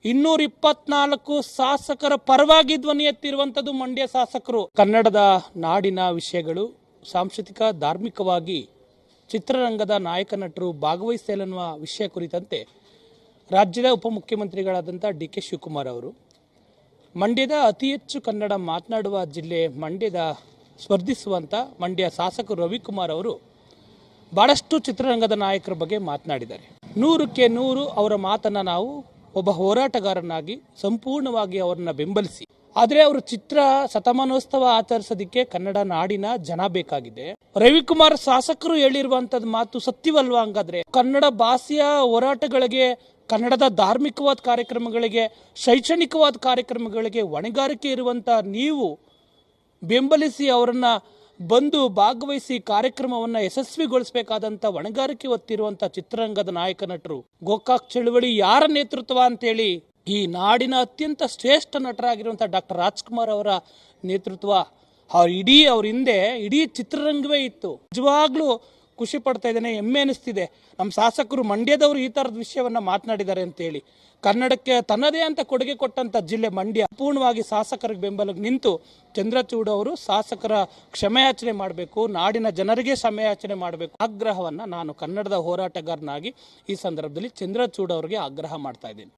224 ಶಾಸಕರ ಪರವಾಗಿ ಧ್ವನಿ ಎತ್ತಿರುವಂಥದ್ದು ಮಂಡ್ಯ ಶಾಸಕರು. ಕನ್ನಡದ ನಾಡಿನ ವಿಷಯಗಳು ಸಾಂಸ್ಕೃತಿಕ ಧಾರ್ಮಿಕವಾಗಿ ಚಿತ್ರರಂಗದ ನಾಯಕ ನಟರು ಭಾಗವಹಿಸಲೆನ್ನುವ ವಿಷಯ ಕುರಿತಂತೆ ರಾಜ್ಯದ ಉಪಮುಖ್ಯಮಂತ್ರಿಗಳಾದಂಥ ಡಿ.ಕೆ. ಶಿವಕುಮಾರ್ ಅವರು ಮಂಡ್ಯದ ಅತಿ ಹೆಚ್ಚು ಕನ್ನಡ ಮಾತನಾಡುವ ಜಿಲ್ಲೆ ಮಂಡ್ಯದ ಸ್ಪರ್ಧಿಸುವಂಥ ಮಂಡ್ಯ ಶಾಸಕರು ರವಿಕುಮಾರ್ ಅವರು ಭಾಳಷ್ಟು ಚಿತ್ರರಂಗದ ನಾಯಕರ ಬಗ್ಗೆ ಮಾತನಾಡಿದ್ದಾರೆ. 100ಕ್ಕೆ 100 ಅವರ ಮಾತನ್ನು ನಾವು ಒಬ್ಬ ಹೋರಾಟಗಾರನಾಗಿ ಸಂಪೂರ್ಣವಾಗಿ ಅವರನ್ನ ಬೆಂಬಲಿಸಿ, ಆದರೆ ಅವರು ಚಿತ್ರ ಶತಮಾನೋತ್ಸವ ಆಚರಿಸೋದಕ್ಕೆ ಕನ್ನಡ ನಾಡಿನ ಜನ ಬೇಕಾಗಿದೆ. ರವಿಕುಮಾರ್ ಶಾಸಕರು ಹೇಳಿರುವಂತದ್ದು ಮಾತು ಸತ್ಯವಲ್ವಾ? ಹಂಗಾದ್ರೆ ಕನ್ನಡ ಭಾಷೆಯ ಹೋರಾಟಗಳಿಗೆ, ಕನ್ನಡದ ಧಾರ್ಮಿಕವಾದ ಕಾರ್ಯಕ್ರಮಗಳಿಗೆ, ಶೈಕ್ಷಣಿಕವಾದ ಕಾರ್ಯಕ್ರಮಗಳಿಗೆ ಹೊಣೆಗಾರಿಕೆ ಇರುವಂತ ನೀವು ಬೆಂಬಲಿಸಿ ಅವರನ್ನ ಬಂದು ಭಾಗವಹಿಸಿ ಕಾರ್ಯಕ್ರಮವನ್ನು ಯಶಸ್ವಿಗೊಳಿಸಬೇಕಾದಂಥ ಹೊಣೆಗಾರಿಕೆ ಹೊತ್ತಿರುವಂಥ ಚಿತ್ರರಂಗದ ನಾಯಕ ನಟರು. ಗೋಕಾಕ್ ಚಳುವಳಿ ಯಾರ ನೇತೃತ್ವ ಅಂತೇಳಿ ಈ ನಾಡಿನ ಅತ್ಯಂತ ಶ್ರೇಷ್ಠ ನಟರಾಗಿರುವಂಥ ಡಾಕ್ಟರ್ ರಾಜ್ಕುಮಾರ್ ಅವರ ನೇತೃತ್ವ. ಅವ್ರ ಹಿಂದೆ ಇಡೀ ಚಿತ್ರರಂಗವೇ ಇತ್ತು. ನಿಜವಾಗ್ಲೂ ಖುಷಿ ಪಡ್ತಾ ಇದ್ದೇನೆ, ಹೆಮ್ಮೆ ಅನಿಸ್ತಿದೆ. ನಮ್ಮ ಶಾಸಕರು ಮಂಡ್ಯದವರು ಈ ಥರದ ವಿಷಯವನ್ನ ಮಾತನಾಡಿದ್ದಾರೆ ಅಂತೇಳಿ. ಕನ್ನಡಕ್ಕೆ ತನ್ನದೇ ಅಂತ ಕೊಡುಗೆ ಕೊಟ್ಟಂತ ಜಿಲ್ಲೆ ಮಂಡ್ಯ. ಸಂಪೂರ್ಣವಾಗಿ ಶಾಸಕರಿಗೆ ಬೆಂಬಲ ನಿಂತು ಚಂದ್ರಚೂಡ್ ಅವರು ಶಾಸಕರ ಕ್ಷಮೆಯಾಚನೆ ಮಾಡಬೇಕು, ನಾಡಿನ ಜನರಿಗೆ ಕ್ಷಮೆಯಾಚನೆ ಮಾಡಬೇಕು ಆಗ್ರಹವನ್ನ ನಾನು ಕನ್ನಡದ ಹೋರಾಟಗಾರನಾಗಿ ಈ ಸಂದರ್ಭದಲ್ಲಿ ಚಂದ್ರಚೂಡ್ ಅವರಿಗೆ ಆಗ್ರಹ ಮಾಡ್ತಾ ಇದ್ದೀನಿ.